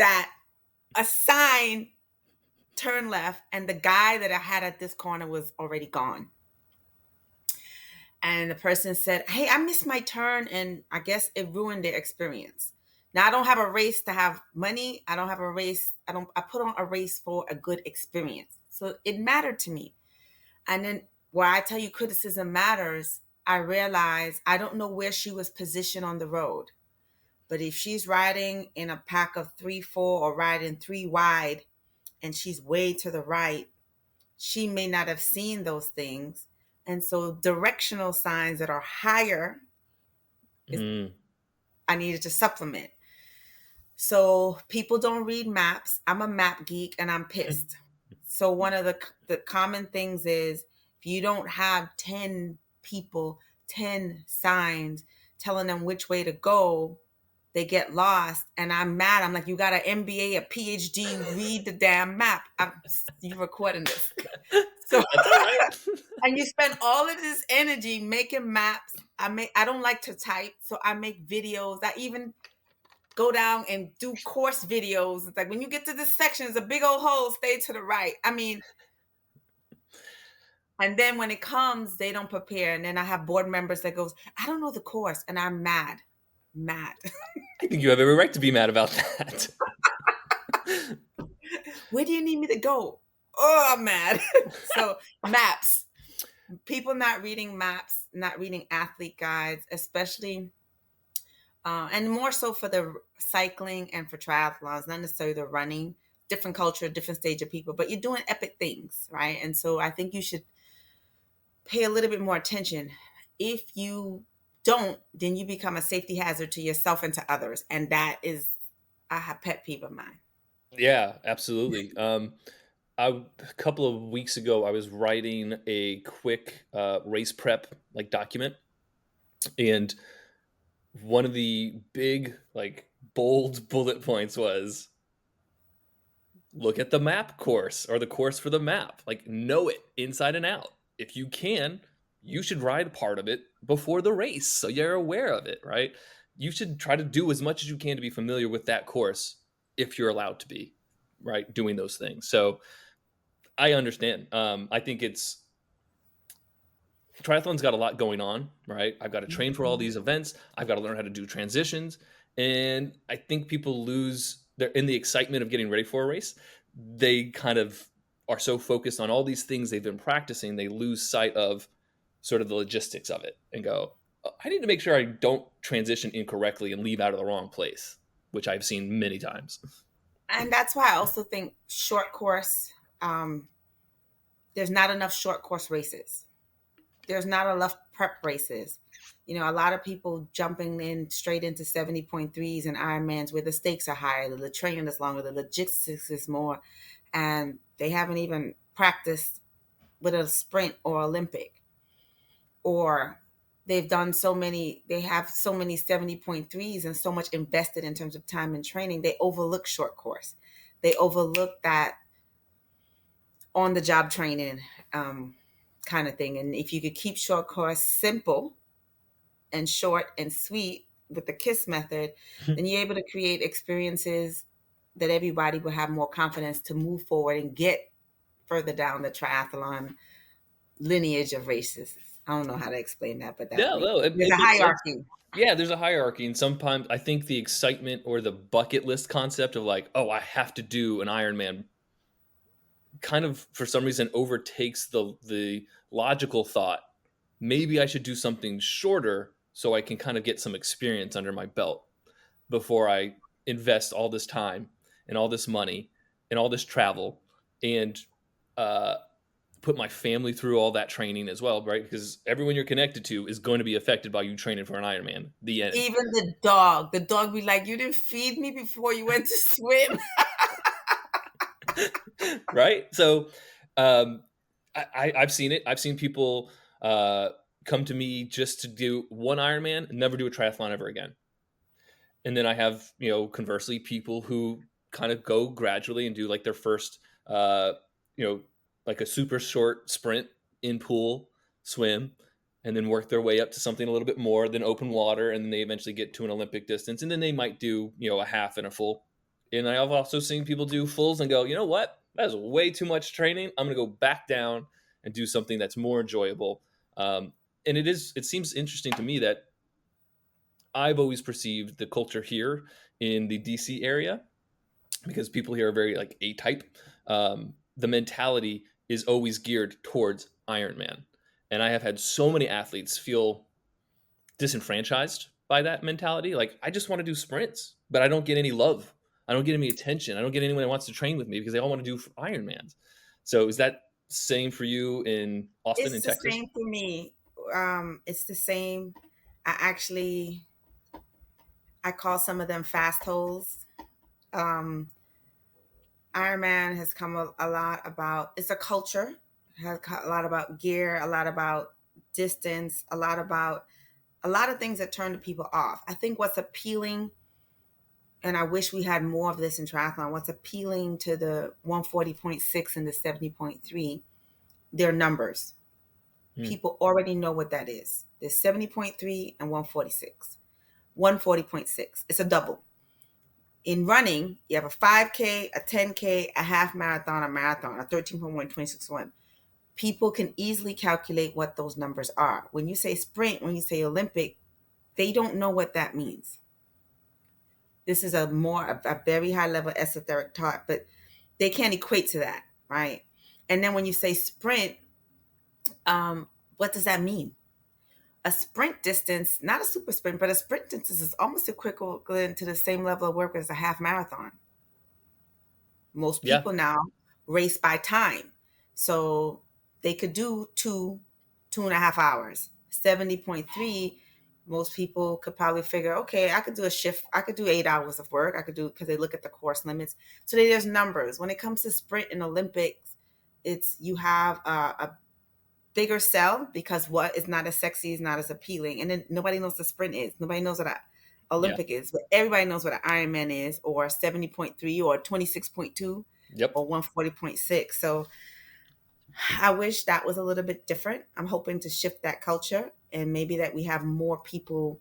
that a sign turn left, and the guy that I had at this corner was already gone. And the person said, "Hey, I missed my turn," and I guess it ruined their experience. Now I don't have a race to have money. I don't have a race. I put on a race for a good experience. So it mattered to me. And then where I tell you criticism matters, I realize I don't know where she was positioned on the road. But if she's riding in a pack of 3, 4, or riding 3 wide and she's way to the right, she may not have seen those things. And so directional signs that are higher is Mm. I needed to supplement. So people don't read maps. I'm a map geek and I'm pissed. So one of the common things is if you don't have 10 people, 10 signs telling them which way to go, they get lost. And I'm mad. I'm like, you got an MBA, a PhD, read the damn map. You recording this. So That's all right. and you spend all of this energy making maps. I don't like to type, so I make videos. I even go down and do course videos. It's like when you get to this section, it's a big old hole, stay to the right. I mean, and then when it comes, they don't prepare. And then I have board members that goes, I don't know the course, and I'm mad. Mad. I think you have every right to be mad about that. Where do you need me to go? Oh, I'm mad. So maps. People not reading maps, not reading athlete guides, especially and more so for the cycling and for triathlons, not necessarily the running. Different culture, different stage of people, but you're doing epic things, right? And so I think you should pay a little bit more attention. If you don't, then you become a safety hazard to yourself and to others, and that is a pet peeve of mine. Yeah, absolutely. A couple of weeks ago, I was writing a quick race prep like document, and one of the big like bold bullet points was look at the map course or the course for the map. Like know it inside and out. If you can, you should ride part of it before the race so you're aware of it, right? You should try to do as much as you can to be familiar with that course if you're allowed to be, right? Doing those things. So I understand. I think it's triathlon's got a lot going on, right? I've got to train for all these events. I've got to learn how to do transitions. And I think people lose they're in the excitement of getting ready for a race. They kind of are so focused on all these things they've been practicing, they lose sight of sort of the logistics of it and go, "Oh, I need to make sure I don't transition incorrectly and leave out of the wrong place," which I've seen many times. And that's why I also think short course, there's not enough short course races. There's not enough prep races. You know, a lot of people jumping in straight into 70.3s and Ironmans where the stakes are higher, the training is longer, the logistics is more, and they haven't even practiced with a sprint or Olympic. Or they have so many 70.3s and so much invested in terms of time and training, they overlook short course. They overlook that on the job training kind of thing. And if you could keep short course simple and short and sweet with the KISS method, then you're able to create experiences that everybody will have more confidence to move forward and get further down the triathlon lineage of races. I don't know how to explain that, but No, there's it a makes sense. hierarchy. Yeah, there's a hierarchy, and sometimes I think the excitement or the bucket list concept of like, oh, I have to do an Ironman, kind of for some reason overtakes the logical thought. Maybe I should do something shorter so I can kind of get some experience under my belt before I invest all this time and all this money and all this travel and uh, put my family through all that training as well, right? Because everyone you're connected to is going to be affected by you training for an Ironman. The end. Even the dog be like, you didn't feed me before you went to swim. Right? So I've seen it. I've seen people come to me just to do one Ironman and never do a triathlon ever again. And then I have, conversely, people who kind of go gradually and do like their first, like a super short sprint in pool swim, and then work their way up to something a little bit more than open water. And then they eventually get to an Olympic distance. And then they might do, a half and a full And I've also seen people do fulls and go, you know what? That is way too much training. I'm going to go back down and do something that's more enjoyable. And it seems interesting to me that I've always perceived the culture here in the DC area, because people here are very like A type. The mentality is always geared towards Ironman. And I have had so many athletes feel disenfranchised by that mentality. Like, I just want to do sprints, but I don't get any love. I don't get any attention. I don't get anyone that wants to train with me because they all want to do Ironmans. So is that same for you in Austin, in It's the Texas? same for me. It's the same. I actually I call some of them fast holes. Um, Ironman has come a lot about, it's a culture. It has a lot about gear, a lot about distance, a lot of things that turn the people off. I think what's appealing, and I wish we had more of this in triathlon, what's appealing to the 140.6 and the 70.3, they're numbers. Hmm. People already know what that is. There's 70.3 and 146. 140.6. It's a double. In running, you have a 5K, a 10K, a half marathon, a marathon, a 13.1, 26.1. People can easily calculate what those numbers are. When you say sprint, when you say Olympic, they don't know what that means. This is a very high level esoteric talk, but they can't equate to that, right? And then when you say sprint, what does that mean? A sprint distance, not a super sprint, but a sprint distance is almost equivalent to the same level of work as a half marathon. Most Yeah. people now race by time. So they could do 2.5 hours. 70.3, most people could probably figure, okay, I could do a shift. I could do 8 hours of work. I could do, because they look at the course limits. So there's numbers. When it comes to sprint and Olympics, it's, you have a bigger sell, because what is not as sexy is not as appealing. And then nobody knows the sprint is. Nobody knows what an Yeah. Olympic is, but everybody knows what an Ironman is, or 70.3 or 26.2 Yep. or 140.6. So I wish that was a little bit different. I'm hoping to shift that culture, and maybe that we have more people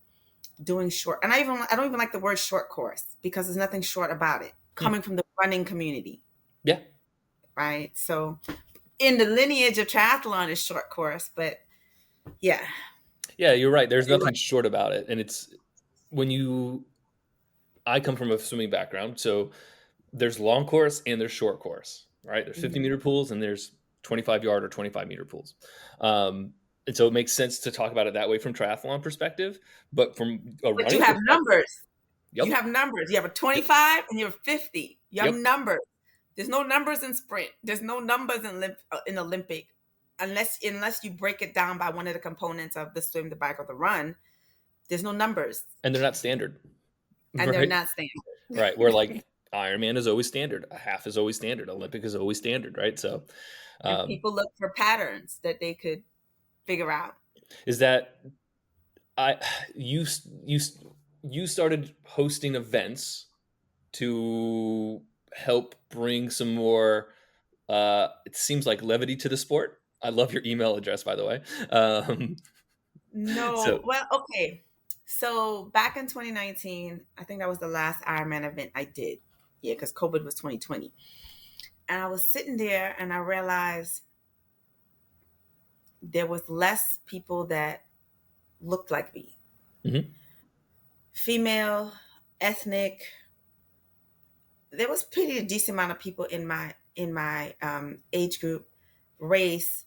doing short. And I don't even like the word short course, because there's nothing short about it, Hmm. coming from the running community, Yeah. right? So in the lineage of triathlon is short course, but yeah. Yeah, you're right. There's You're right. nothing short about it. And it's when you, I come from a swimming background. So there's long course and there's short course, right? There's 50-meter Mhm. pools and there's 25-yard or 25-meter pools. And so it makes sense to talk about it that way from triathlon perspective, but from a But you running have perspective, numbers. You yep, have numbers. You have a yep, 25 and you have 50. You have yep. numbers. There's no numbers in sprint. There's no numbers in Olympic, unless you break it down by one of the components of the swim, the bike, or the run. There's no numbers, And they're not standard, and they're right? not standard. Right. Where like Ironman is always standard, a half is always standard, Olympic is always standard, right? So, And um, people look for patterns that they could figure out. is that I you you you started hosting events to help bring some more, it seems like, levity to the sport. I love your email address, by the way. No, So well, okay. So back in 2019, I think that was the last Ironman event I did. Yeah, because COVID was 2020. And I was sitting there and I realized there was less people that looked like me. mhm, Female, ethnic. There was pretty decent amount of people in my age group, race,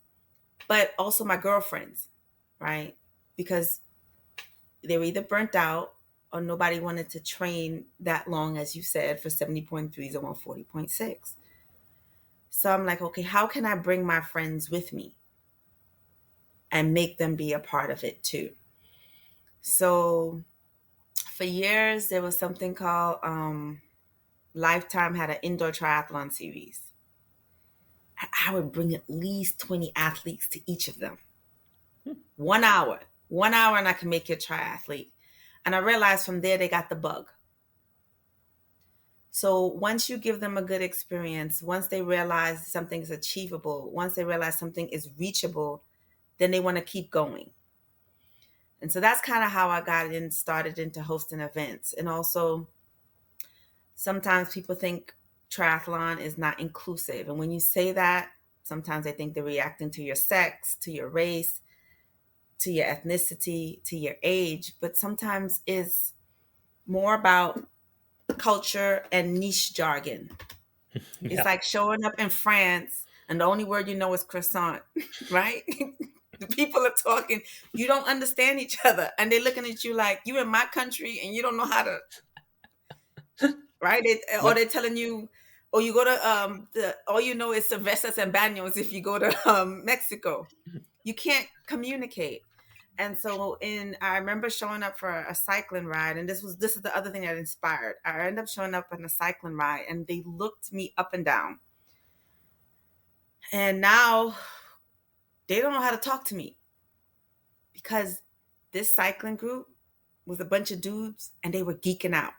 but also my girlfriends, right? Because they were either burnt out or nobody wanted to train that long, as you said, for 70.3s or 140.6. So I'm like, okay, how can I bring my friends with me and make them be a part of it too? So for years, there was something called Lifetime had an indoor triathlon series. I would bring at least 20 athletes to each of them. hmm, 1 hour, and I can make you a triathlete. And I realized from there they got the bug. So once you give them a good experience, once they realize something is achievable, once they realize something is reachable, then they want to keep going. And so that's kind of how I got in, started into hosting events. And also Sometimes people think triathlon is not inclusive. And when you say that, sometimes they think they're reacting to your sex, to your race, to your ethnicity, to your age. But sometimes it's more about culture and niche jargon. It's Yeah. like showing up in France and the only word you know is croissant, right? The people are talking, you don't understand each other, and they're looking at you like you in my country and you don't know how to, right? Or Yep. they're telling you, or you go to all you know is cervezas and baños if you go to Mexico. You can't communicate. And so I remember showing up for a cycling ride, and this is the other thing that inspired. I ended up showing up on a cycling ride, and they looked me up and down. And now they don't know how to talk to me because this cycling group was a bunch of dudes and they were geeking out.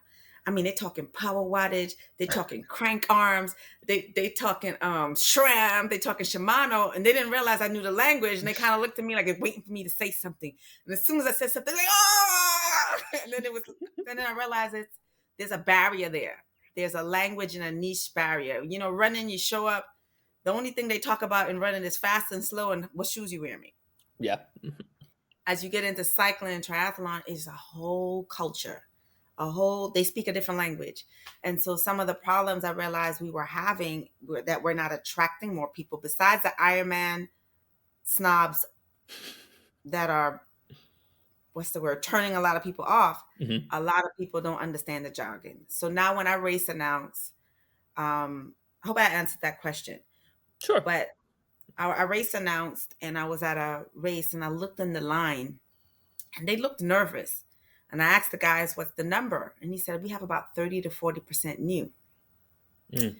I mean, they're talking power wattage, they're talking crank arms, they talking SRAM, they talking Shimano, and they didn't realize I knew the language, and they kind of looked at me like they're waiting for me to say something. And as soon as I said something, like, oh, and then I realized there's a barrier there. There's a language and a niche barrier. You know, running, you show up. The only thing they talk about in running is fast and slow and what shoes you wearing. Yeah. As you get into cycling and triathlon, is a whole culture, they speak a different language. And so some of the problems I realized we were having were that we're not attracting more people besides the Ironman snobs that are, what's the word, turning a lot of people off. Hmm. A lot of people don't understand the jargon. So now when I race announce, I hope I answered that question. Sure. But I race announced, and I was at a race and I looked in the line and they looked nervous. And I asked the guys, what's the number? And he said, we have about 30 to 40% new. Mm.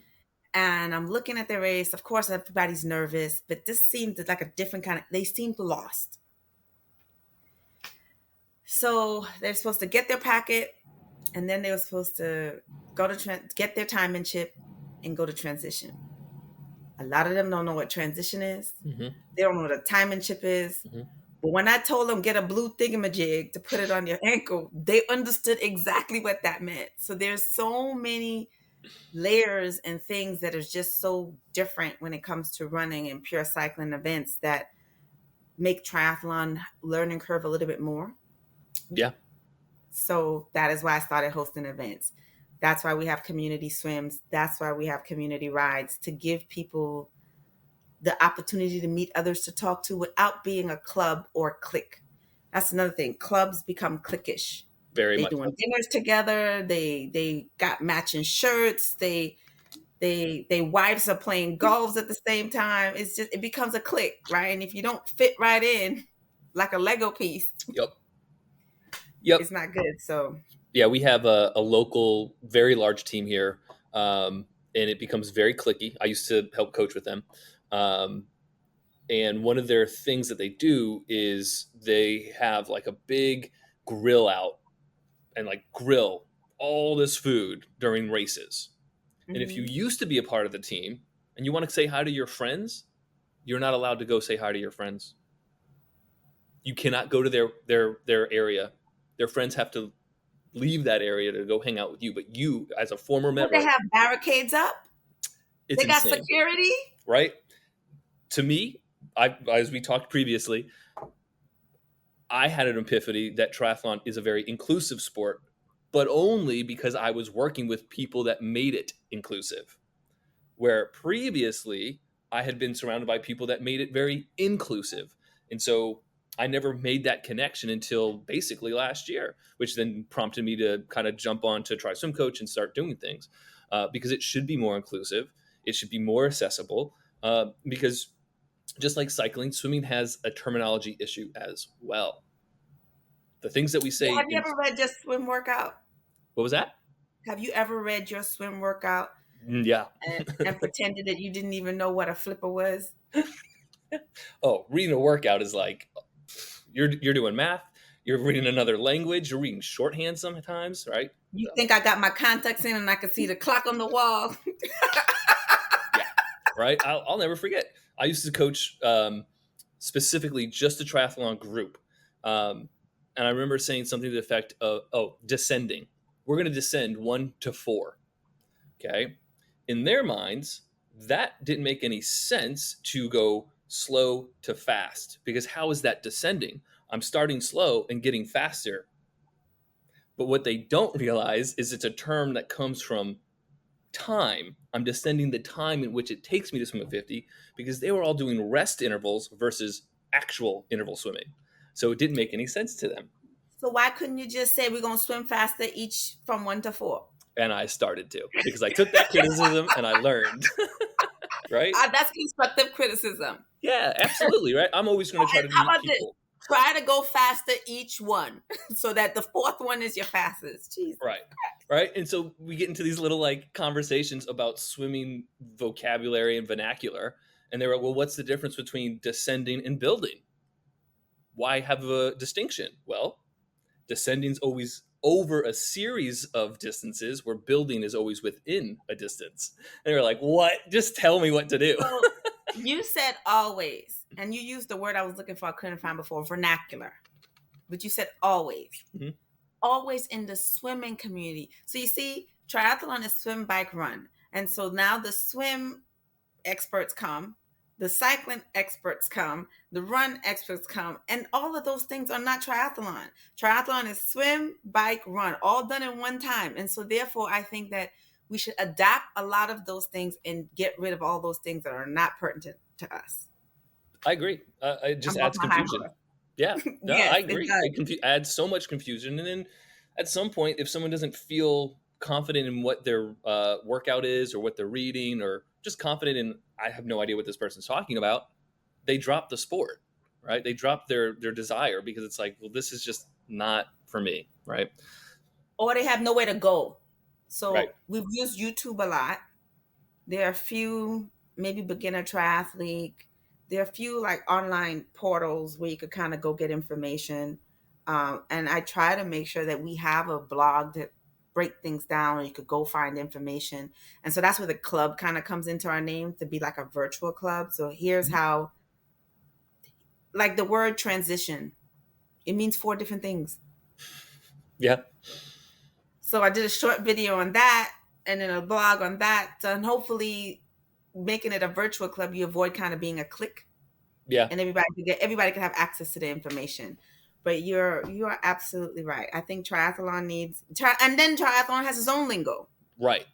And I'm looking at the race. Of course, everybody's nervous, but this seemed like a different kind of, they seemed lost. So they're supposed to get their packet, and then they were supposed to go to get their time and chip and go to transition. A lot of them don't know what transition is. Hmm. They don't know what a time and chip is. Hmm. But when I told them get a blue thingamajig to put it on your ankle, they understood exactly what that meant. So there's so many layers and things that are just so different when it comes to running and pure cycling events that make triathlon learning curve a little bit more. Yeah. So that is why I started hosting events. That's why we have community swims. That's why we have community rides, to give people the opportunity to meet others to talk to without being a club or clique. That's another thing. Clubs become cliquish. Very They much so. doing dinners together. They got matching shirts. They wives are playing golf at the same time. It becomes a clique, right? And if you don't fit right in, like a Lego piece, Yep. Yep. it's not good. So Yeah, we have a local, very large team here, and it becomes very clicky. I used to help coach with them, um, and one of their things that they do is they have like a big grill out and like grill all this food during races. And if you mhm. used to be a part of the team and you want to say hi to your friends, you're not allowed to go say hi to your friends. You cannot go to their area. Their friends have to leave that area to go hang out with you. But you, as a former What, they member, have barricades up? it's They got insane, security? right? To me, as we talked previously, I had an epiphany that triathlon is a very inclusive sport, but only because I was working with people that made it inclusive. Where previously I had been surrounded by people that made it very inclusive. And so I never made that connection until basically last year, which then prompted me to kind of jump on to try swim coach and start doing things, because it should be more inclusive. It should be more accessible, because just like cycling, swimming has a terminology issue as well. The things that we say Have you in, ever read your swim workout? what was that? Have you ever read your swim workout Yeah. and pretended that you didn't even know what a flipper was? Oh, reading a workout is like you're doing math, you're reading another language, you're reading shorthand sometimes, right? You So, think I got my contacts in and I could see the clock on the wall? yeah, right. I'll never forget. I used to coach, specifically just a triathlon group, um, and I remember saying something to the effect of, "Oh, descending. We're going to descend 1 to 4." Okay. In their minds, that didn't make any sense to go slow to fast, because how is that descending? I'm starting slow and getting faster. But what they don't realize is it's a term that comes from time. I'm descending the time in which it takes me to swim at 50, because they were all doing rest intervals versus actual interval swimming. So it didn't make any sense to them. So why couldn't you just say we're gonna swim faster each from 1 to 4? And I started to, because I took that criticism and I learned. Right? That's constructive criticism. Yeah, absolutely. Right. I'm always going to try to How meet about this? people. Try to go faster each one, so that the fourth one is your fastest. Jesus. Right. Right. And so we get into these little like conversations about swimming vocabulary and vernacular. And they were, well, what's the difference between descending and building? Why have a distinction? Well, descending is always over a series of distances, where building is always within a distance. And they were like, what? Just tell me what to do. So you said always, and you used the word I was looking for, I couldn't find before, vernacular. But you said always. Mhm. Always in the swimming community. So you see, triathlon is swim, bike, run. And so now the swim experts come, the cycling experts come, the run experts come, and all of those things are not triathlon. Triathlon is swim, bike, run, all done in one time. And so therefore, I think that we should adapt a lot of those things and get rid of all those things that are not pertinent to us. I agree. It just adds confusion. Yeah, no, Yes, I agree. It adds so much confusion. And then at some point, if someone doesn't feel confident in what their workout is, or what they're reading, or just confident in, I have no idea what this person's talking about, they drop the sport, right? They drop their desire, because it's like, well, this is just not for me, right? Or they have nowhere to go. So Right. we've used YouTube a lot. There are a few, maybe beginner triathlete. There are a few like online portals where you could kind of go get information. And I try to make sure that we have a blog that break things down, and you could go find information. And so that's where the club kind of comes into our name, to be like a virtual club. So here's how, like the word transition, it means 4 different things. Yeah. So I did a short video on that, and then a blog on that. And hopefully making it a virtual club, you avoid kind of being a clique. Yeah. And everybody can have access to the information. But you are absolutely right. I think triathlon needs, and then triathlon has its own lingo. Right.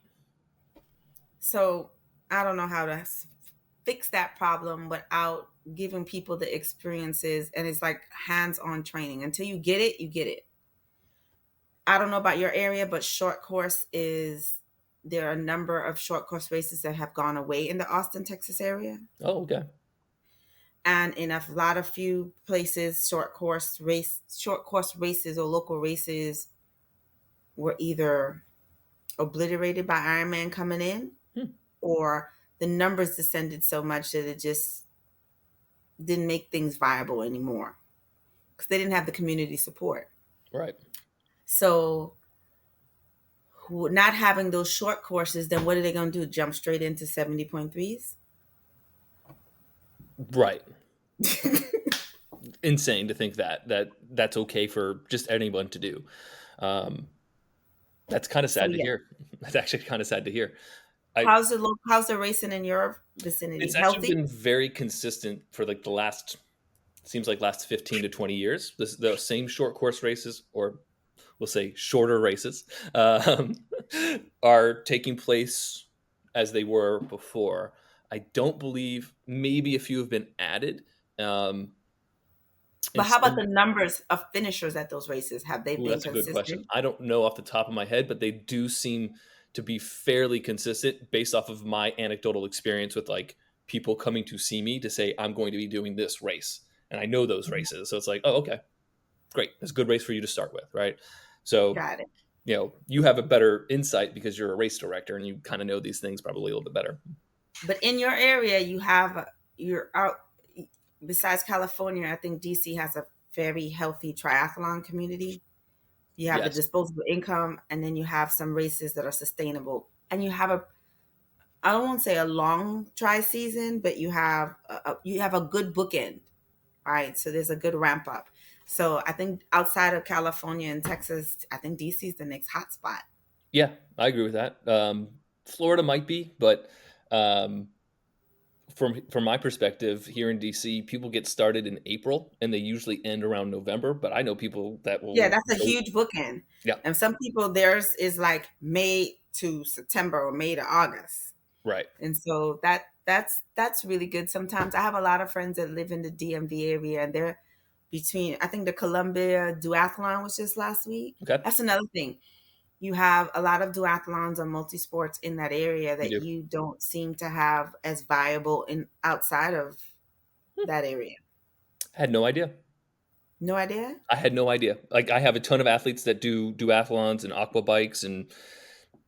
So I don't know how to fix that problem without giving people the experiences. And it's like hands-on training. Until you get it, you get it. I don't know about your area, but there are a number of short course races that have gone away in the Austin, Texas area. Oh, okay. And in a lot of few places, short course races or local races were either obliterated by Ironman coming in, or the numbers descended so much that it just didn't make things viable anymore, because they didn't have the community support. Right. So not having those short courses, then what are they going to do? Jump straight into 70.3s? Right. Insane to think that's okay for just anyone to do. That's kind of sad to hear. That's actually kind of sad to hear. How's the racing in your vicinity? It's healthy? actually been very consistent for like the last 15 to 20 years. The same short course races, or we'll say shorter races, are taking place as they were before. I don't believe, maybe a few have been added. But how about the numbers of finishers at those races? Have they been that's consistent? A good question. I don't know off the top of my head, but they do seem to be fairly consistent based off of my anecdotal experience with like people coming to see me to say, I'm going to be doing this race. And I know those races. So it's like, oh, okay, great. It's a good race for you to start with. Right. So, got it. You have a better insight because you're a race director and you kind of know these things probably a little bit better. But in your area, you're out, besides California, I think DC has a very healthy triathlon community. You have the disposable income, and then you have some races that are sustainable. And you have I don't want to say a long tri season, but you have a good bookend, right? So there's a good ramp up. So I think outside of California and Texas, I think DC is the next hotspot. Yeah, I agree with that. Florida might be, but um, from my perspective here in DC, people get started in April and they usually end around November. But I know people that Yeah, will that's a go, huge bookend. yeah, And some people theirs is like May to September or May to August. right, And so that's really good. Sometimes I have a lot of friends that live in the DMV area, and they're between, I think the Columbia Duathlon was just last week. okay, That's another thing. You have a lot of duathlons or multi-sports in that area you that do. you don't seem to have as viable in outside of Hmm. that area. Had no idea. No idea? I had no idea. Like I have a ton of athletes that do duathlons and aqua bikes and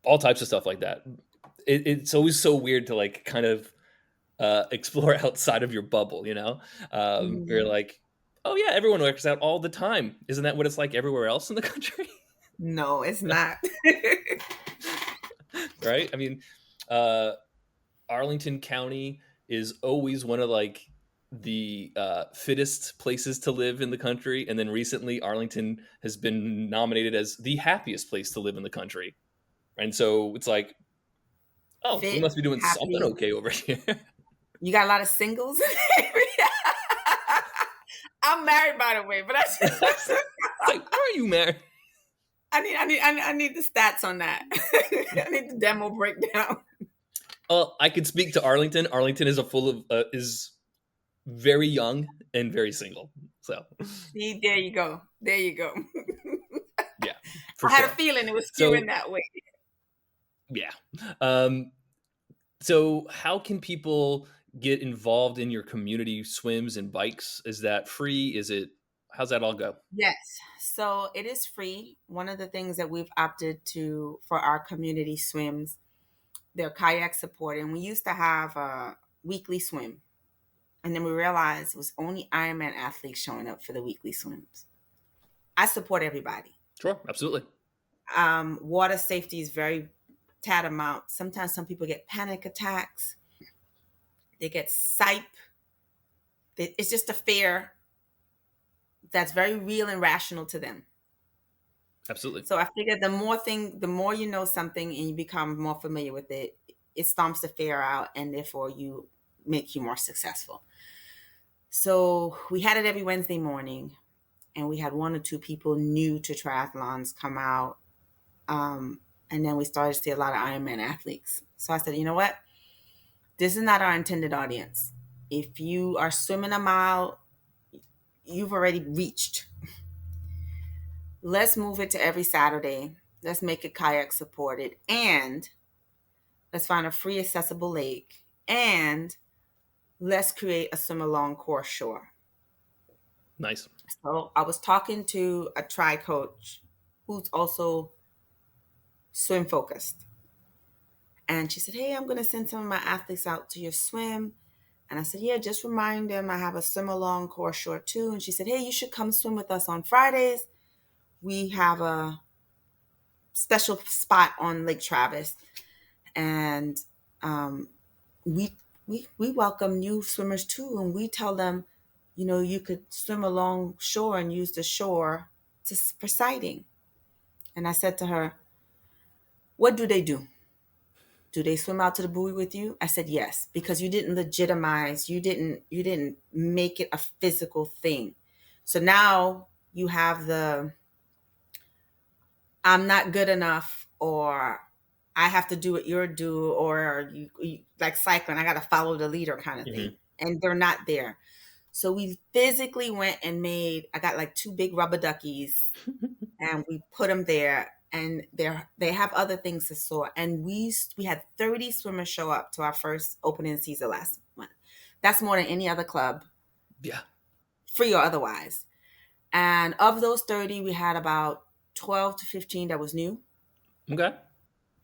all types of stuff like that. It's always so weird to like kind of explore outside of your bubble, you know? You're Mhm. like, oh yeah, everyone works out all the time. Isn't that what it's like everywhere else in the country? No, it's not. Right? I mean, uh, Arlington County is always one of like the fittest places to live in the country, and then recently Arlington has been nominated as the happiest place to live in the country, and so it's like, oh, we Fit, must be doing something happy. okay over here. You got a lot of singles in the area. I'm married, by the way, but It's like, why are you married? I need the stats on that. I need the demo breakdown. I could speak to Arlington. Arlington is a full of is very young and very single. So See, there you go. There you go. yeah, for I had a sure. feeling it was skewing So that way. yeah. Um, so how can people get involved in your community swims and bikes? Is that free? Is it how's that all go? Yes. So it is free. One of the things that we've opted to for our community swims, they're kayak support. And we used to have a weekly swim. And then we realized it was only Ironman athletes showing up for the weekly swims. I support everybody. Sure, absolutely. Water safety is very tantamount. Sometimes some people get panic attacks. They get sipe. It's just a fear that's very real and rational to them. Absolutely. So I figure the more you know something and you become more familiar with it, it stomps the fear out, and therefore you make you more successful. So we had it every Wednesday morning, and we had one or two people new to triathlons come out. And then we started to see a lot of Ironman athletes. So I said, you know what? This is not our intended audience. If you are swimming a mile, you've already reached. Let's move it to every Saturday. Let's make it kayak supported. And let's find a free accessible lake. And let's create a swim along course shore. Nice. So I was talking to a tri coach who's also swim focused. And she said, hey, I'm going to send some of my athletes out to your swim. And I said, yeah, just remind them I have a swim along course shore too. And she said, hey, you should come swim with us on Fridays. We have a special spot on Lake Travis. And we welcome new swimmers too. And we tell them, you know, you could swim along shore and use the shore for sighting. And I said to her, what do they do? Do they swim out to the buoy with you? I said yes, because you didn't legitimize, you didn't make it a physical thing. So now you have the I'm not good enough, or I have to do what you're do, or you like cycling, I got to follow the leader kind of thing. Hmm. And they're not there. So we physically went and I got like two big rubber duckies, and we put them there, and they have other things to sort. And we had 30 swimmers show up to our first opening season last month. That's more than any other club, Yeah. free or otherwise. And of those 30, we had about 12 to 15 that was new. Okay.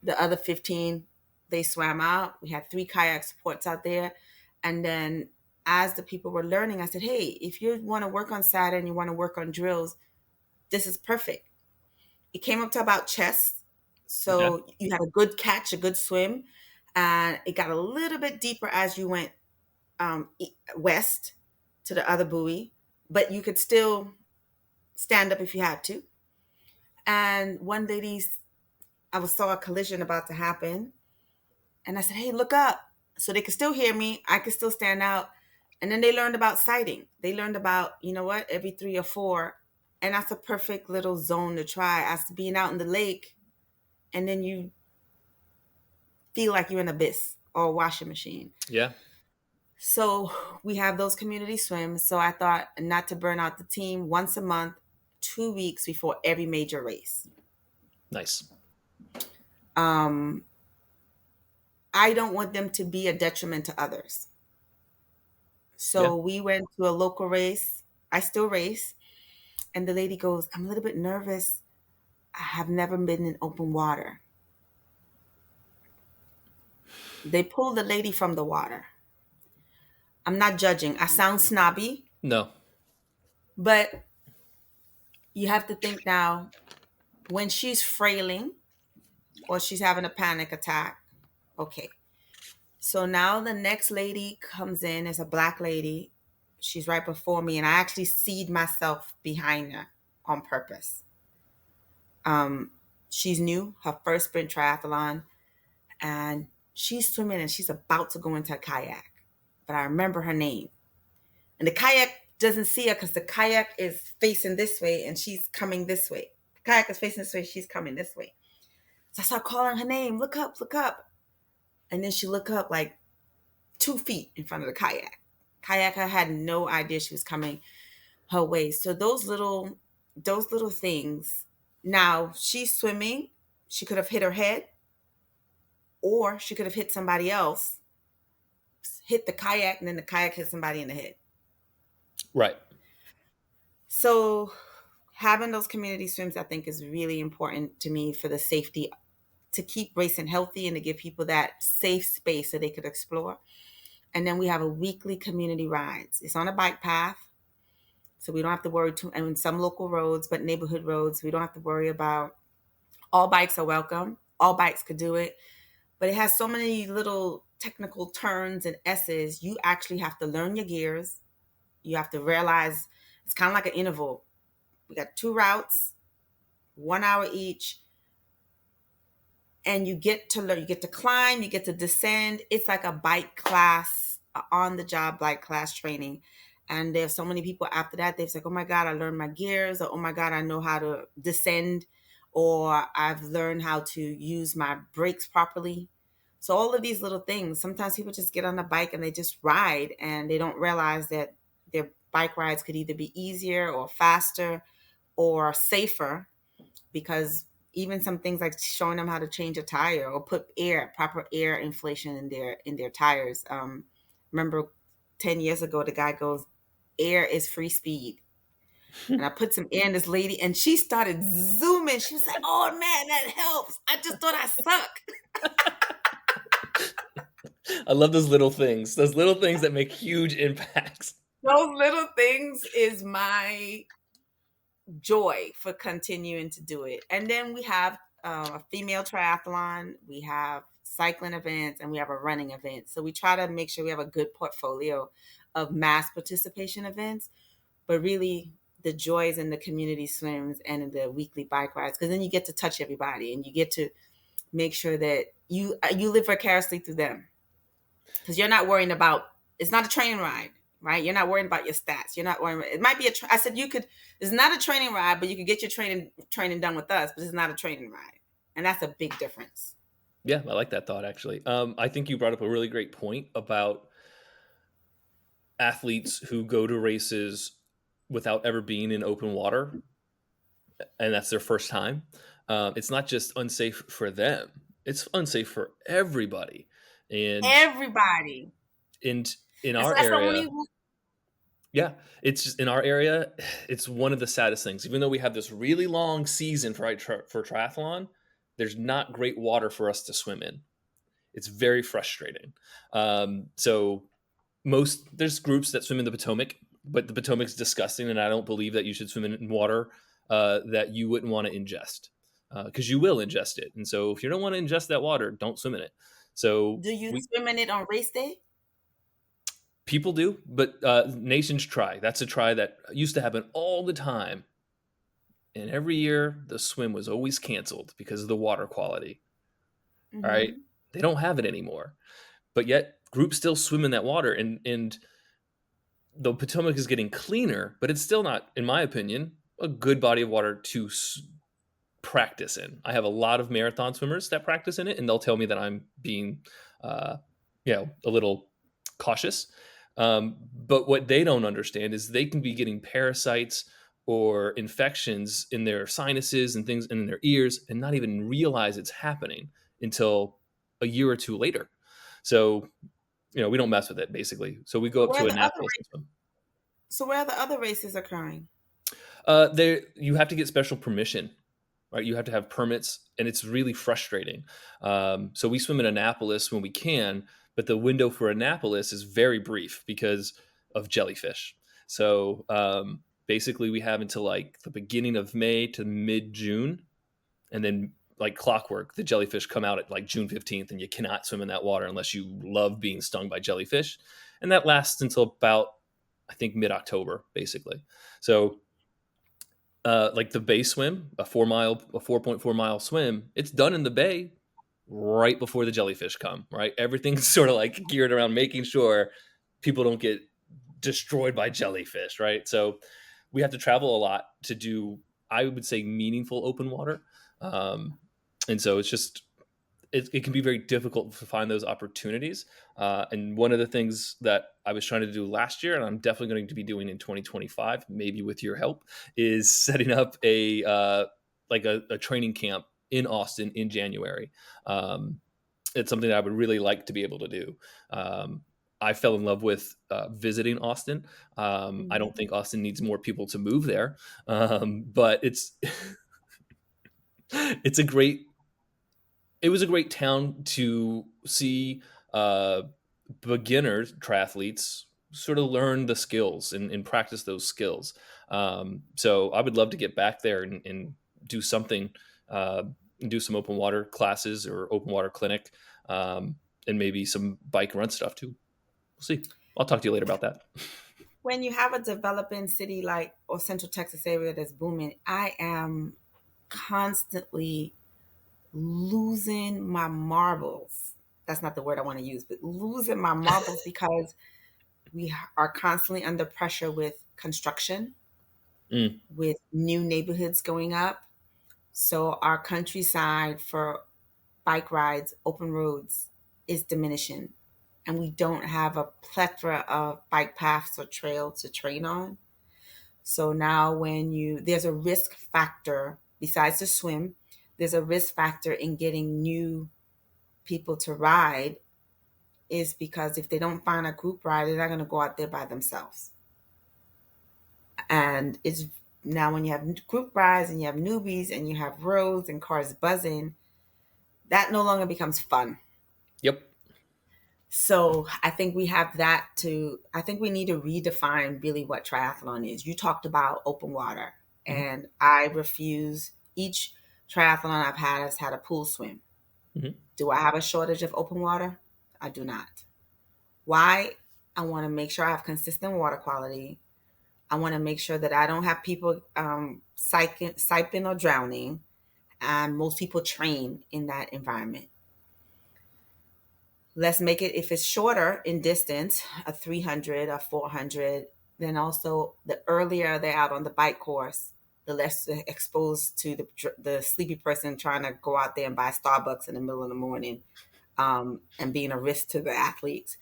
The other 15, they swam out. We had 3 kayak supports out there. And then as the people were learning, I said, hey, if you want to work on Saturday and you want to work on drills, this is perfect. It came up to about chest. Okay. So you had a good catch, a good swim. And it got a little bit deeper as you went west to the other buoy, but you could still stand up if you had to. And one lady, I saw a collision about to happen. And I said, hey, look up. So they could still hear me. I could still stand out. And then they learned about sighting. They learned about, you know what, every 3 or 4. And that's a perfect little zone to try as to being out in the lake. And then you feel like you're in an abyss or a washing machine. Yeah. So we have those community swims. So I thought not to burn out the team, once a month, 2 weeks before every major race. Nice. Um, I don't want them to be a detriment to others. Yeah. So we went to a local race. I still race. And the lady goes, I'm a little bit nervous. I have never been in open water. They pulled the lady from the water. I'm not judging. I sound snobby, No. but you have to think now, when she's frailing or she's having a panic attack. Okay. So now the next lady comes in is a black lady. She's right before me, and I actually seed myself behind her on purpose. She's new, her first sprint triathlon, and she's swimming and she's about to go into a kayak. But I remember her name. And the kayak doesn't see her because the kayak is facing this way and she's coming this way. The kayak is facing this way, she's coming this way. So I start calling her name, look up, look up. And then she looked up like 2 feet in front of the kayak. Kayaker had no idea she was coming her way. So those little things. Now she's swimming. She could have hit her head, or she could have hit somebody else, hit the kayak, and then the kayak hit somebody in the head. Right. So having those community swims, I think, is really important to me for the safety, to keep racing healthy and to give people that safe space so they could explore. And then we have a weekly community rides. It's on a bike path, so we don't have to worry too. And some local roads, but neighborhood roads, we don't have to worry about. All bikes are welcome. All bikes could do it, but it has so many little technical turns and S's. You actually have to learn your gears. You have to realize it's kind of like an interval. We got 2 routes, 1 hour each. And you get to learn, you get to climb, you get to descend. It's like a bike class, on the job bike class training. And there's so many people after that, they've said, oh my God, I learned my gears, or oh my God, I know how to descend, or I've learned how to use my brakes properly. So all of these little things, sometimes people just get on a bike and they just ride and they don't realize that their bike rides could either be easier or faster or safer, because even some things like showing them how to change a tire or put proper air inflation in their tires. Remember 10 years ago, the guy goes, air is free speed. And I put some air in this lady and she started zooming. She was like, oh man, that helps. I just thought I suck. I love those little things that make huge impacts. Those little things is my joy for continuing to do it. And then we have a female triathlon, we have cycling events, and we have a running event. So we try to make sure we have a good portfolio of mass participation events, but really the joys in the community swims and in the weekly bike rides, because then you get to touch everybody and you get to make sure that you live vicariously through them, because you're not worrying about, it's not a training ride. Right? You're not worrying about your stats. You're not worrying. It might be I said you could. It's not a training ride, but you could get your training done with us. But it's not a training ride, and that's a big difference. Yeah, I like that thought actually. I think you brought up a really great point about athletes who go to races without ever being in open water, and that's their first time. It's not just unsafe for them; it's unsafe for everybody. And Everybody. in And so our that's the area, only. yeah, it's just in our area. It's one of the saddest things. Even though we have this really long season for triathlon, there's not great water for us to swim in. It's very frustrating. So there's groups that swim in the Potomac, but the Potomac's disgusting, and I don't believe that you should swim in water that you wouldn't want to ingest, because you will ingest it. And so if you don't want to ingest that water, don't swim in it. So Do you swim in it on race day? people do, but Nations Try. That's a try that used to happen all the time. And every year, the swim was always canceled because of the water quality. Mm-hmm. All right. They don't have it anymore, but yet groups still swim in that water, and the Potomac is getting cleaner, but it's still not, in my opinion, a good body of water to practice in. I have a lot of marathon swimmers that practice in it, and they'll tell me that I'm being, uh, a little cautious. But what they don't understand is they can be getting parasites or infections in their sinuses and things in their ears and not even realize it's happening until a year or two later. So, we don't mess with it basically. So we go So up where to are the other Annapolis and swim. so where are the other races occurring? There, you have to get special permission, right? You have to have permits, and it's really frustrating. So we swim in Annapolis when we can, but the window for Annapolis is very brief because of jellyfish. So basically, we have until like the beginning of May to mid June, and then like clockwork, the jellyfish come out at like June 15th, and you cannot swim in that water unless you love being stung by jellyfish, and that lasts until about, I think, mid October, basically. So like the bay swim, a 4.4 mile swim, it's done in the bay right before the jellyfish come, right? Everything's sort of like geared around making sure people don't get destroyed by jellyfish, right? So we have to travel a lot to do, I would say, meaningful open water. And so it's just, it can be very difficult to find those opportunities. And one of the things that I was trying to do last year, and I'm definitely going to be doing in 2025, maybe with your help, is setting up a training camp in Austin in January. It's something that I would really like to be able to do. I fell in love with visiting Austin. I don't think Austin needs more people to move there, but it's a great it was a great town to see beginners, triathletes, sort of learn the skills and practice those skills. So I would love to get back there and do something, do some open water classes or open water clinic, and maybe some bike run stuff too. We'll see. I'll talk to you later about that. When you have a developing city like or Central Texas area that's booming, I am constantly losing my marbles. That's not the word I want to use, but losing my marbles because we are constantly under pressure with construction, Mm, with new neighborhoods going up. So our countryside for bike rides, open roads is diminishing. And we don't have a plethora of bike paths or trails to train on. So now there's a risk factor besides the swim, there's a risk factor in getting new people to ride is because if they don't find a group ride, they're not going to go out there by themselves. And it's now when you have group rides and you have newbies and you have roads and cars buzzing, that no longer becomes fun. yep. So I think I think we need to redefine really what triathlon is. You talked about open water, Hmm. and I refuse. Each triathlon I've had has had a pool swim. Hmm. Do I have a shortage of open water? I do not. Why? I want to make sure I have consistent water quality. I want to make sure that I don't have people siping or drowning, and most people train in that environment. Let's make it, if it's shorter in distance, a 300, a 400, then also the earlier they're out on the bike course, the less they're exposed to the sleepy person trying to go out there and buy Starbucks in the middle of the morning, and being a risk to the athletes.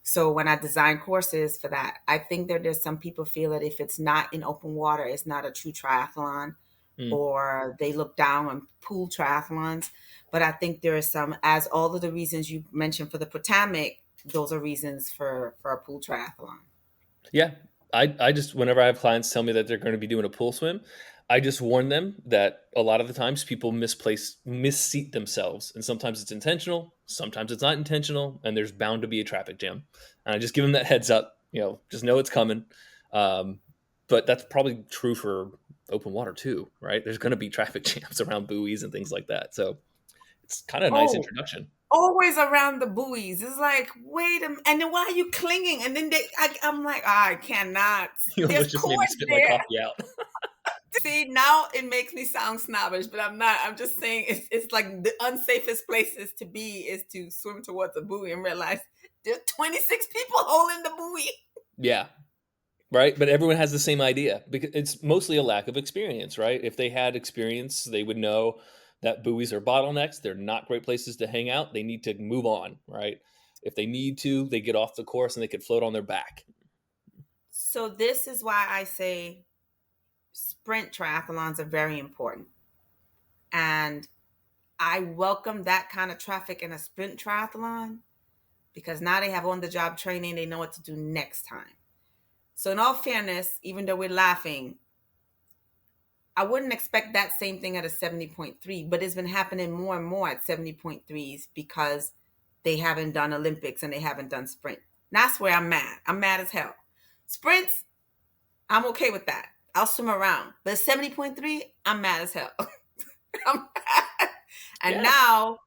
So when I design courses for that, I think that there's some people feel that if it's not in open water, it's not a true triathlon, Mm. or they look down on pool triathlons. But I think there are some, as all of the reasons you mentioned for the Potomac, those are reasons for a pool triathlon. Yeah. I just, whenever I have clients tell me that they're going to be doing a pool swim, I just warn them that a lot of the times people misseat themselves. And sometimes it's intentional, sometimes it's not intentional, and there's bound to be a traffic jam. And I just give them that heads up, just know it's coming. Um, but that's probably true for open water too, right? There's going to be traffic jams around buoys and things like that. So it's kind of a nice Oh, introduction. always around the buoys. It's like, wait a minute. And then why are you clinging? And then I'm like, I cannot. You There's almost just made me cords spit my there. coffee out. See, now it makes me sound snobbish, but I'm not. I'm just saying it's like the unsafest places to be is to swim towards a buoy and realize there's 26 people holding the buoy. Yeah. Right. But everyone has the same idea because it's mostly a lack of experience, right? If they had experience, they would know that buoys are bottlenecks. They're not great places to hang out. They need to move on, right? If they need to, they get off the course and they could float on their back. So this is why I say sprint triathlons are very important. And I welcome that kind of traffic in a sprint triathlon because now they have on the job training. They know what to do next time. So, in all fairness, even though we're laughing, I wouldn't expect that same thing at a 70.3, but it's been happening more and more at 70.3s because they haven't done Olympics and they haven't done sprint. That's where I'm mad. I'm mad as hell. Sprints, I'm okay with that. I'll swim around. But 70.3, I'm mad as hell. I'm mad. And Yeah. now,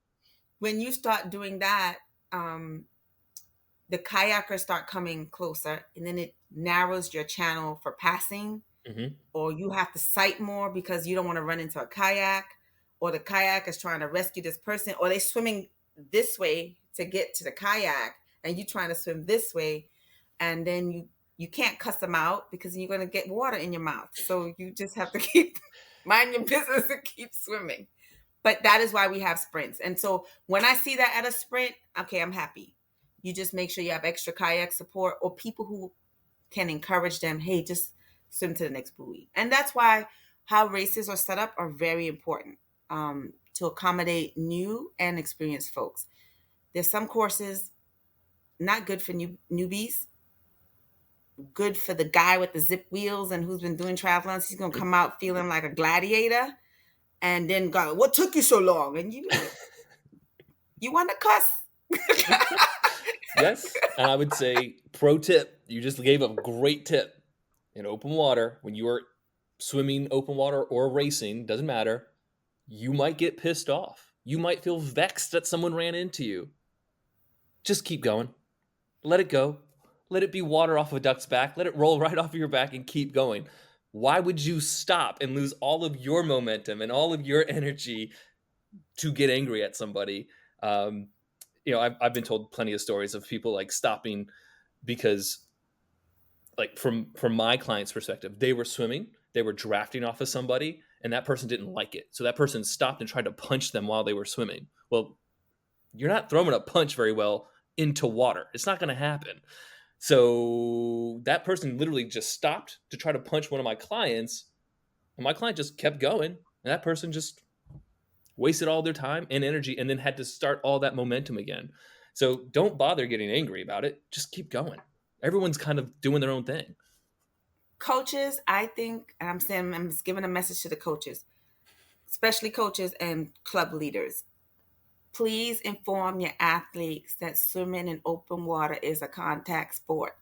when you start doing that, the kayakers start coming closer, and then it narrows your channel for passing, or you have to sight more because you don't want to run into a kayak, or the kayak is trying to rescue this person, or they're swimming this way to get to the kayak, and you trying to swim this way, and then you can't cuss them out because you're going to get water in your mouth. So you just have to keep mind your business and keep swimming. But that is why we have sprints. And so when I see that at a sprint, okay, I'm happy. You just make sure you have extra kayak support or people who can encourage them, hey, just swim to the next buoy. And that's why how races are set up are very important to accommodate new and experienced folks. There's some courses not good for newbies, good for the guy with the zip wheels and who's been doing triathlons. He's going to come out feeling like a gladiator and then go, what took you so long? And you like, you want to cuss? Yes. And I would say, pro tip, you just gave a great tip. In open water, when you are swimming open water or racing, doesn't matter, you might get pissed off. You might feel vexed that someone ran into you. Just keep going. Let it go. Let it be water off a duck's back. Let it roll right off of your back and keep going. Why would you stop and lose all of your momentum and all of your energy to get angry at somebody? I've been told plenty of stories of people like stopping because, like, from my client's perspective, they were swimming, they were drafting off of somebody, and that person didn't like it. So that person stopped and tried to punch them while they were swimming. Well, you're not throwing a punch very well into water. It's not going to happen. So that person literally just stopped to try to punch one of my clients, and my client just kept going, and that person just wasted all their time and energy and then had to start all that momentum again. So don't bother getting angry about it. Just keep going. Everyone's kind of doing their own thing. Coaches, I think, and I'm just giving a message to the coaches, especially coaches and club leaders. Please inform your athletes that swimming in open water is a contact sport.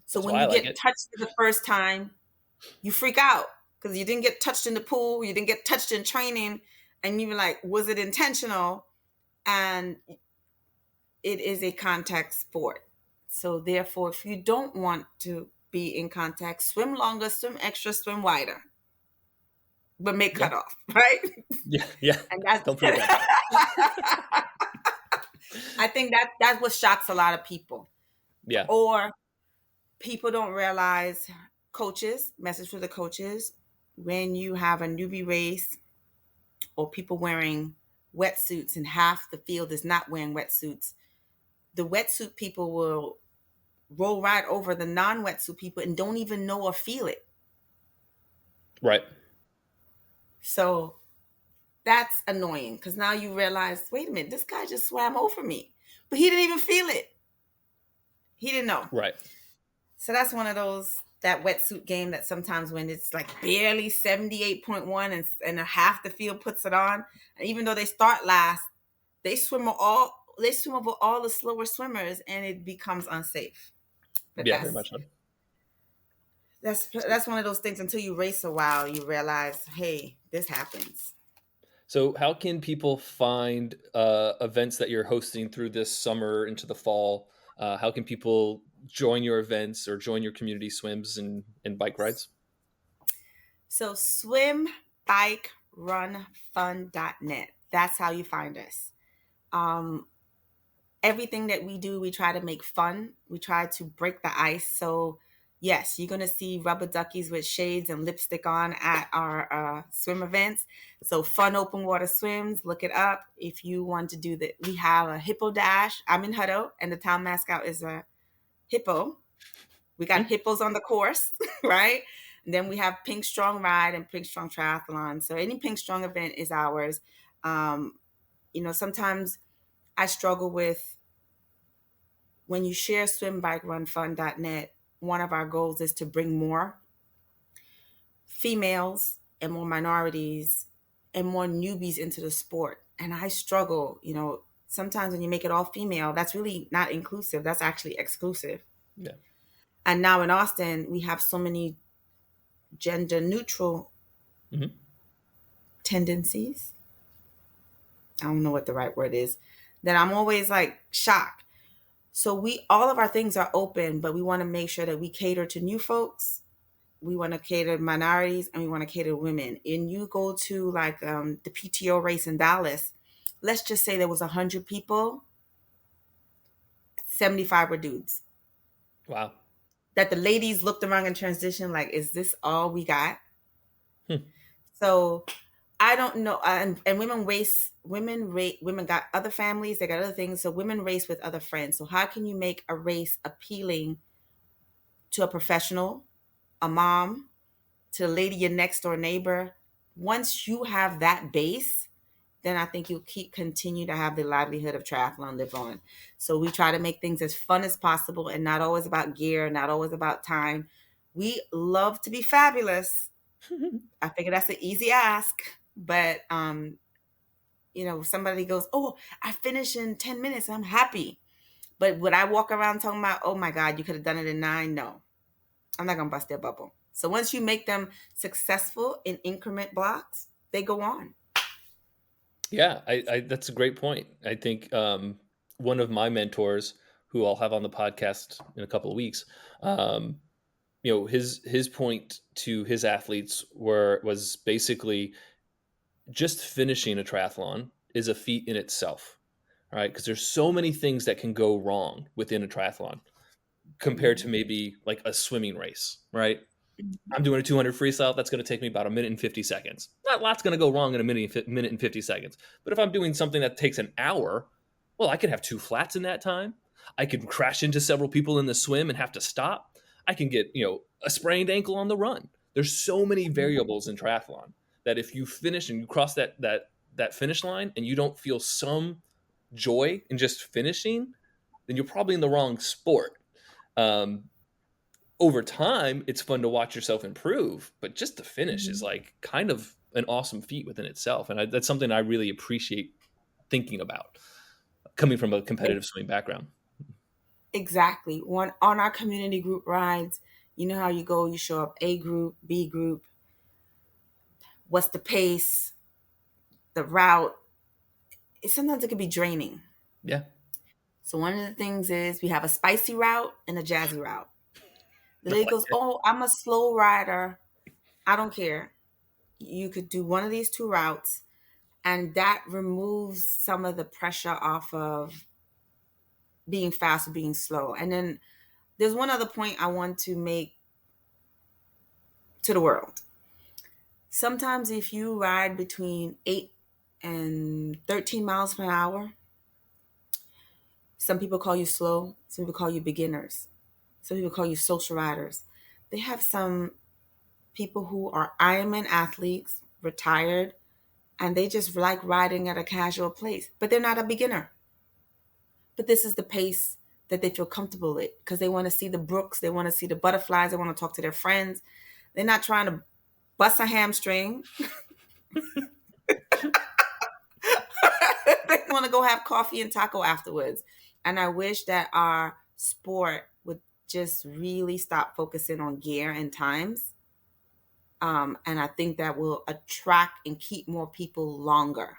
So That's when why I you like get it. touched for the first time, you freak out because you didn't get touched in the pool, you didn't get touched in training, and you're like, was it intentional? And it is a contact sport. So therefore, if you don't want to be in contact, swim longer, swim extra, swim wider, but make cutoff, right? Yeah. And that's Don't forget that. I think that's what shocks a lot of people. Yeah. Or people don't realize, coaches, message for the coaches, when you have a newbie race or people wearing wetsuits and half the field is not wearing wetsuits, the wetsuit people will roll right over the non-wetsuit people and don't even know or feel it. Right. So that's annoying because now you realize, wait a minute, this guy just swam over me, but he didn't even feel it. He didn't know. Right. So that's one of those, that wetsuit game that sometimes when it's like barely 78.1 and a half the field puts it on, and even though they start last, they swim over all the slower swimmers and it becomes unsafe. But Yeah, very much so. that's one of those things, until you race a while, you realize, hey, this happens. So how can people find events that you're hosting through this summer into the fall? How can people join your events or join your community swims and bike rides? So swimbikeRunFun.net. That's how you find us. Um, Everything that we do, we try to make fun. We try to break the ice. So yes, you're gonna see rubber duckies with shades and lipstick on at our swim events. So fun open water swims. Look it up if you want to do that. We have a hippo dash. I'm in Hutto, and the town mascot is a hippo. We got Hmm. hippos on the course, right? And then we have Pink Strong Ride and Pink Strong Triathlon. So any Pink Strong event is ours. Um, sometimes I struggle with when you share swimbikeRunFun.net. One of our goals is to bring more females and more minorities and more newbies into the sport. And I struggle, sometimes when you make it all female, that's really not inclusive. That's actually exclusive. Yeah. And now in Austin, we have so many gender neutral Hmm. tendencies. I don't know what the right word is. That I'm always like shocked. So we all of our things are open, but we want to make sure that we cater to new folks. We want to cater to minorities, and we want to cater to women. And you go to like the PTO race in Dallas. Let's just say there was 100 people, 75 were dudes. Wow. That the ladies looked around in transition like, is this all we got? Hmm. So I don't know. And women got other families, they got other things. So women race with other friends. So how can you make a race appealing to a professional, a mom, to the lady, your next door neighbor? Once you have that base, then I think you'll continue to have the livelihood of triathlon live on. So we try to make things as fun as possible and not always about gear, not always about time. We love to be fabulous. I figure that's an easy ask, but somebody goes, "Oh, I finished in 10 minutes. I'm happy." But would I walk around talking about, "Oh my God, you could have done it in 9?" No, I'm not going to bust their bubble. So once you make them successful in increment blocks, they go on. Yeah, I that's a great point. I think one of my mentors, who I'll have on the podcast in a couple of weeks, um, his point to his athletes was basically just finishing a triathlon is a feat in itself, right? Because there's so many things that can go wrong within a triathlon compared to Mhm. maybe like a swimming race, right? Mhm. I'm doing a 200 freestyle. That's going to take me about a minute and 50 seconds. Not a lot's going to go wrong in a minute and 50 seconds. But if I'm doing something that takes an hour, well, I could have two flats in that time. I could crash into several people in the swim and have to stop. I can get, a sprained ankle on the run. There's so many variables in triathlon that if you finish and you cross that finish line and you don't feel some joy in just finishing, then you're probably in the wrong sport. Um, Over time, it's fun to watch yourself improve, but just the finish is Mhm. like kind of an awesome feat within itself. And that's something I really appreciate thinking about coming from a competitive swimming background. Exactly. One on our community group rides, you know how you go, you show up A group, B group, what's the pace, the route. Sometimes it can be draining. Yeah. So one of the things is we have a spicy route and a jazzy route. The I lady like goes, it. "Oh, I'm a slow rider. I don't care. You could do one of these two routes." And that removes some of the pressure off of being fast or being slow. And then there's one other point I want to make to the world. Sometimes if you ride between 8 and 13 miles per hour, some people call you slow, some people call you beginners, some people call you social riders. They have some people who are Ironman athletes, retired, and they just like riding at a casual pace, but they're not a beginner. But this is the pace that they feel comfortable with because they want to see the brooks, they want to see the butterflies, they want to talk to their friends. They're not trying to bust a hamstring. They want to go have coffee and taco afterwards. And I wish that our sport would just really stop focusing on gear and times. And I think that will attract and keep more people longer.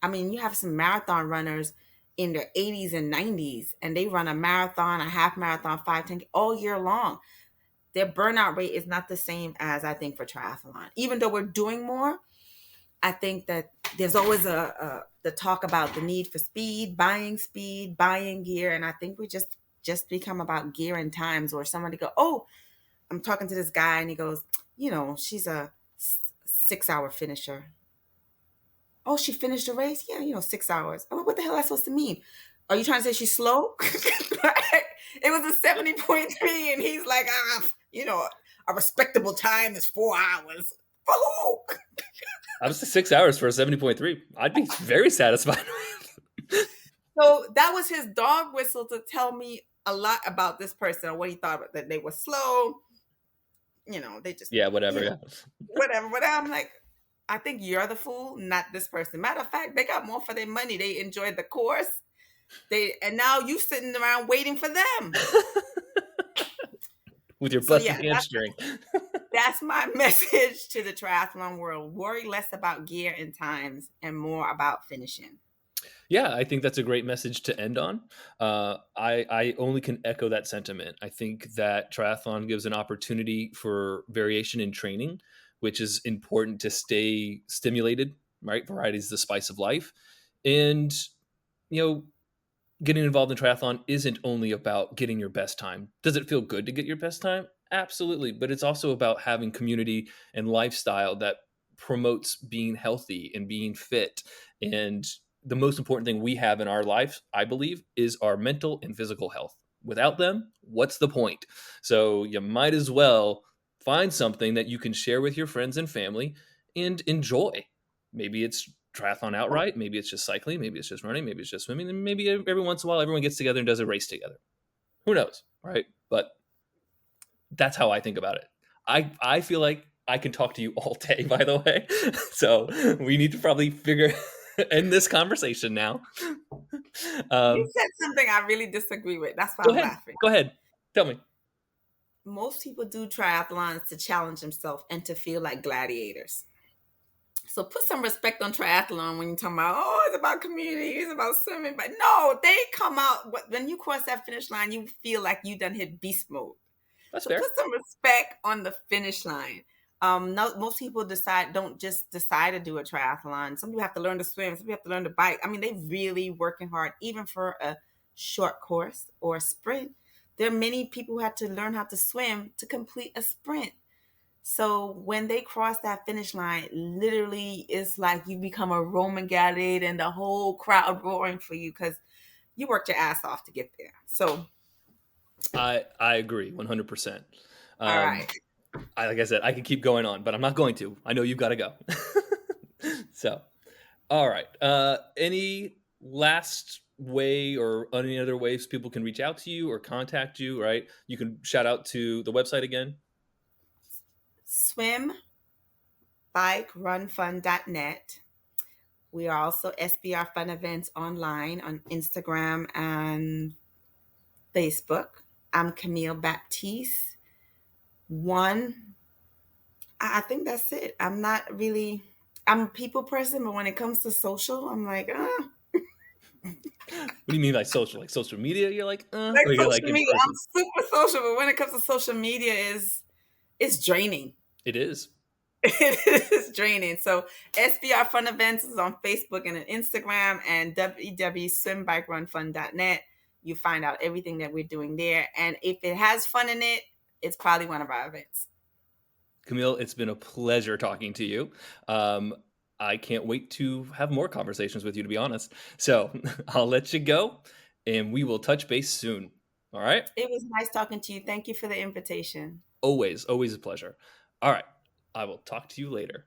I mean, you have some marathon runners in their 80s and 90s, and they run a marathon, a half marathon, 5, 10 all year long. their burnout rate is not the same as I think for triathlon. Even though we're doing more, I think that there's always the talk about the need for speed, buying gear, and I think we just become about gear and times. Or somebody go, oh, I'm talking to this guy, and he goes, she's a 6 hour finisher. Oh, she finished the race? Yeah, 6 hours. Oh, what the hell is that supposed to mean? Are you trying to say she's slow? It was a 70.3, and he's like, a respectable time is 4 hours. For who? I was 6 hours for a 70.3. I'd be very satisfied with. So that was his dog whistle to tell me a lot about this person, or what he thought, that they were slow. They just, Yeah, whatever. Yeah. whatever. But I'm like, I think you're the fool, not this person. Matter of fact, they got more for their money. They enjoyed the course. And now you sitting around waiting for them. With your busted hamstring. That's my message to the triathlon world. Worry less about gear and times and more about finishing. Yeah, I think that's a great message to end on. I only can echo that sentiment. I think that triathlon gives an opportunity for variation in training, which is important to stay stimulated, right? Variety is the spice of life. And, getting involved in triathlon isn't only about getting your best time. Does it feel good to get your best time? Absolutely. But it's also about having community and lifestyle that promotes being healthy and being fit. And the most important thing we have in our life, I believe, is our mental and physical health. Without them, what's the point? So you might as well find something that you can share with your friends and family and enjoy. Maybe it's triathlon outright, maybe it's just cycling, maybe it's just running, maybe it's just swimming, and maybe every once in a while everyone gets together and does a race together. Who knows, right? But that's how I think about it. I feel like I can talk to you all day, by the way. So we need to probably end this conversation now. You said something I really disagree with. That's why I'm laughing. Go ahead. Tell me. Most people do triathlons to challenge themselves and to feel like gladiators. So put some respect on triathlon when you're talking about, it's about community, it's about swimming. But no, they come out, when you cross that finish line, you feel like you done hit beast mode. That's so fair. Put some respect on the finish line. Most people don't just decide to do a triathlon. Some people have to learn to swim. Some people have to learn to bike. I mean, they really working hard, even for a short course or a sprint. There are many people who had to learn how to swim to complete a sprint. So when they cross that finish line, literally it's like you become a Roman gladiator and the whole crowd roaring for you because you worked your ass off to get there. So I agree 100%. All right. Like I said, I could keep going on, but I'm not going to. I know you've got to go. So, all right. Any last way or any other ways people can reach out to you or contact you, right? You can shout out to the website again. swimbikeRunFun.net. We are also SBR Fun Events online on Instagram and Facebook. I'm Camille Baptiste. I think that's it. I'm a people person, but when it comes to social, I'm like, What do you mean by social? Like social media? You're like, Like social media. I'm super social, but when it comes to social media, it's draining. It is. It is draining. So SBR Fun Events is on Facebook and on Instagram, and www.swimbikeRunFun.net. You find out everything that we're doing there. And if it has fun in it, it's probably one of our events. Camille, it's been a pleasure talking to you. I can't wait to have more conversations with you, to be honest. So I'll let you go, and we will touch base soon. All right? It was nice talking to you. Thank you for the invitation. Always a pleasure. All right. I will talk to you later.